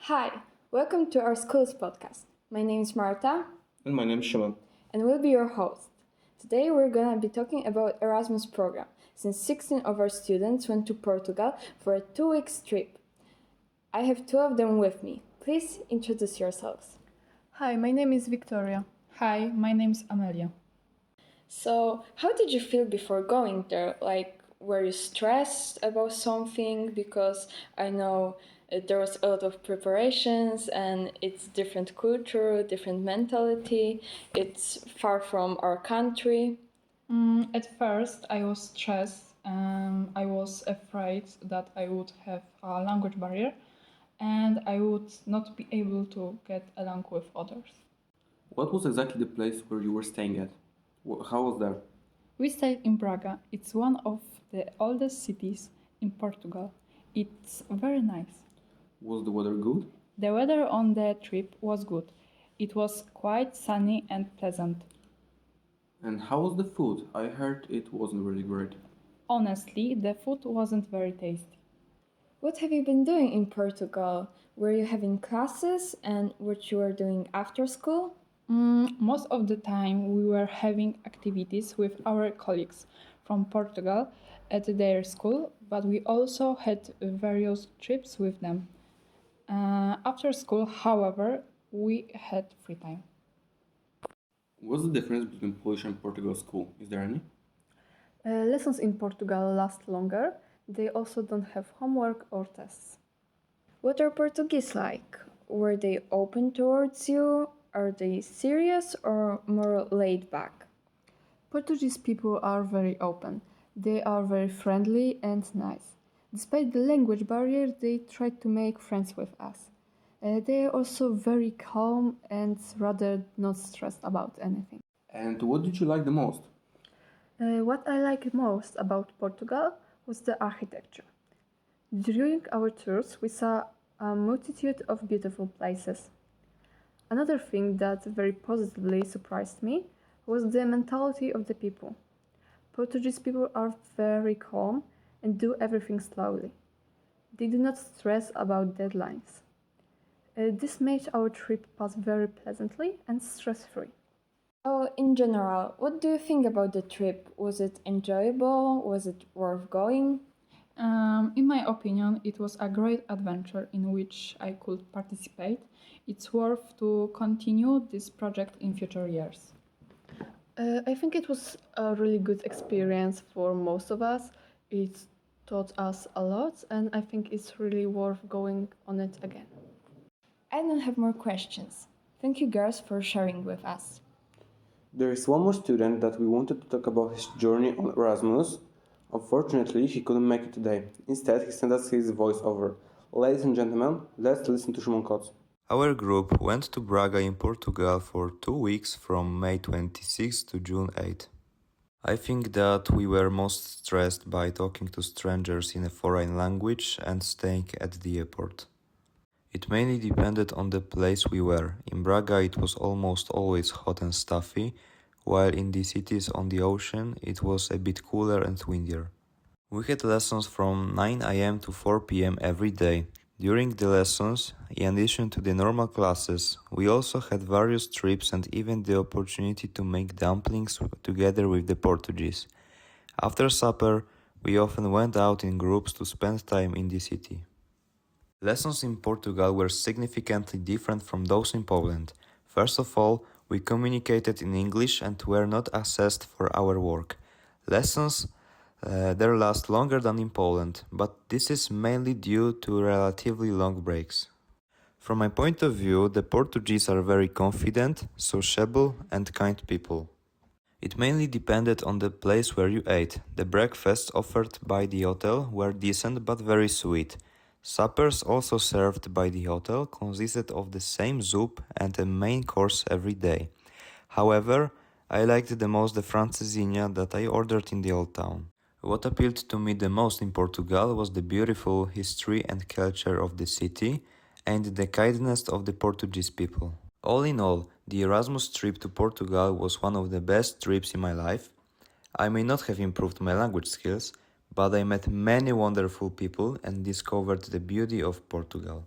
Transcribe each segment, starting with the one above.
Hi, welcome to our school's podcast. My name is Marta. And my name is Shimon. And we'll be your host. Today we're gonna be talking about Erasmus program, since 16 of our students went to Portugal for a 2-week trip. I have 2 of them with me. Please introduce yourselves. Hi, my name is Victoria. Hi, my name is Amelia. So, how did you feel before going there? Were you stressed about something? Because I know there was a lot of preparations and it's different culture, different mentality. It's far from our country. At first, I was stressed. I was afraid that I would have a language barrier and I would not be able to get along with others. What was exactly the place where you were staying at? How was there? We stayed in Braga. It's one of the oldest cities in Portugal. It's very nice. Was the weather good? The weather on the trip was good. It was quite sunny and pleasant. And how was the food? I heard it wasn't really great. Honestly, the food wasn't very tasty. What have you been doing in Portugal? Were you having classes and what you were doing after school? Most of the time we were having activities with our colleagues from Portugal at their school, but we also had various trips with them. After school, however, we had free time. What's the difference between Polish and Portugal school? Is there any? Lessons in Portugal last longer. They also don't have homework or tests. What are Portuguese like? Were they open towards you? Are they serious or more laid back? Portuguese people are very open. They are very friendly and nice. Despite the language barrier, they try to make friends with us. They are also very calm and rather not stressed about anything. And what did you like the most? What I like most about Portugal was the architecture. During our tours, we saw a multitude of beautiful places. Another thing that very positively surprised me was the mentality of the people. Portuguese people are very calm and do everything slowly. They do not stress about deadlines. This made our trip pass very pleasantly and stress-free. So, in general, what do you think about the trip? Was it enjoyable? Was it worth going? In my opinion, it was a great adventure in which I could participate. It's worth to continue this project in future years. I think it was a really good experience for most of us. It taught us a lot, and I think it's really worth going on it again. I don't have more questions. Thank you, girls, for sharing with us. There is one more student that we wanted to talk about his journey on Erasmus. Unfortunately, he couldn't make it today. Instead, he sent us his voiceover. Ladies and gentlemen, let's listen to Szymon Koc. Our group went to Braga in Portugal for 2 weeks from May 26 to June 8. I think that we were most stressed by talking to strangers in a foreign language and staying at the airport. It mainly depended on the place we were. In Braga it was almost always hot and stuffy, while in the cities on the ocean it was a bit cooler and windier. We had lessons from 9 am to 4 pm every day. During the lessons, in addition to the normal classes, we also had various trips and even the opportunity to make dumplings together with the Portuguese. After supper, we often went out in groups to spend time in the city. Lessons in Portugal were significantly different from those in Poland. First of all, we communicated in English and were not assessed for our work. Lessons there last longer than in Poland, but this is mainly due to relatively long breaks. From my point of view, the Portuguese are very confident, sociable and kind people. It mainly depended on the place where you ate. The breakfasts offered by the hotel were decent but very sweet. Suppers also served by the hotel consisted of the same soup and a main course every day. However, I liked the most the francesinha that I ordered in the old town. What appealed to me the most in Portugal was the beautiful history and culture of the city and the kindness of the Portuguese people. All in all, the Erasmus trip to Portugal was one of the best trips in my life. I may not have improved my language skills, but I met many wonderful people and discovered the beauty of Portugal.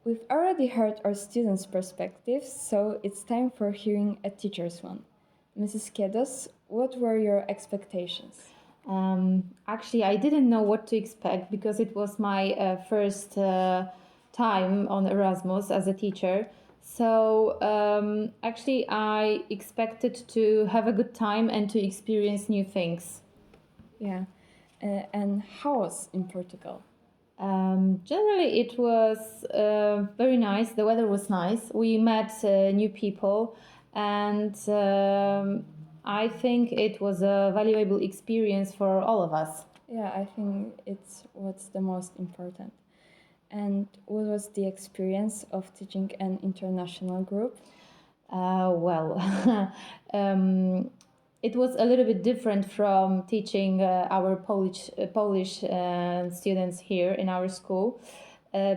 We've already heard our students' perspectives, so it's time for hearing a teacher's one. Mrs. Kedos, what were your expectations? Actually, I didn't know what to expect because it was my first time on Erasmus as a teacher. So actually, I expected to have a good time and to experience new things. Yeah. And how was in Portugal? Generally, it was very nice. The weather was nice. We met new people, and I think it was a valuable experience for all of us. Yeah, I think it's what's the most important. And what was the experience of teaching an international group? Well, it was a little bit different from teaching our Polish students here in our school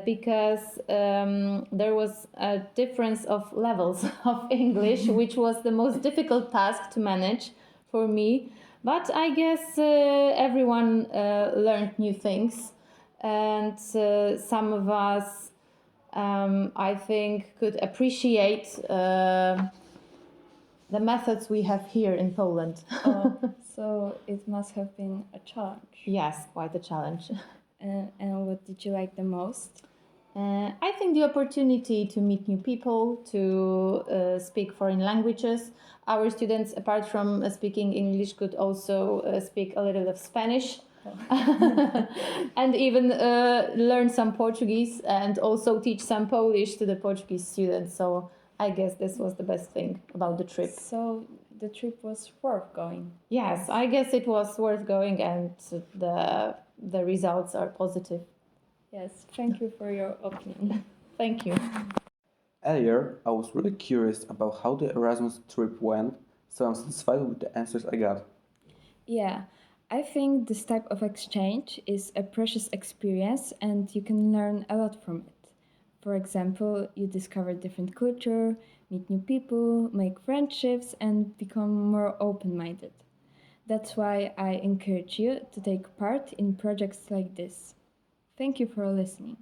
because there was a difference of levels of English, which was the most difficult task to manage for me. But I guess everyone learned new things, and some of us, I think, could appreciate the methods we have here in Poland. So it must have been a challenge. Yes, quite a challenge. And what did you like the most? I think the opportunity to meet new people, to speak foreign languages. Our students, apart from speaking English, could also speak a little of Spanish. And even learn some Portuguese and also teach some Polish to the Portuguese students. So I guess this was the best thing about the trip. So the trip was worth going. Yes, I guess it was worth going, and the results are positive. Yes, thank you for your opinion. Thank you. Earlier, I was really curious about how the Erasmus trip went, so I'm satisfied with the answers I got. Yeah, I think this type of exchange is a precious experience and you can learn a lot from it. For example, you discover different culture, meet new people, make friendships, and become more open-minded. That's why I encourage you to take part in projects like this. Thank you for listening.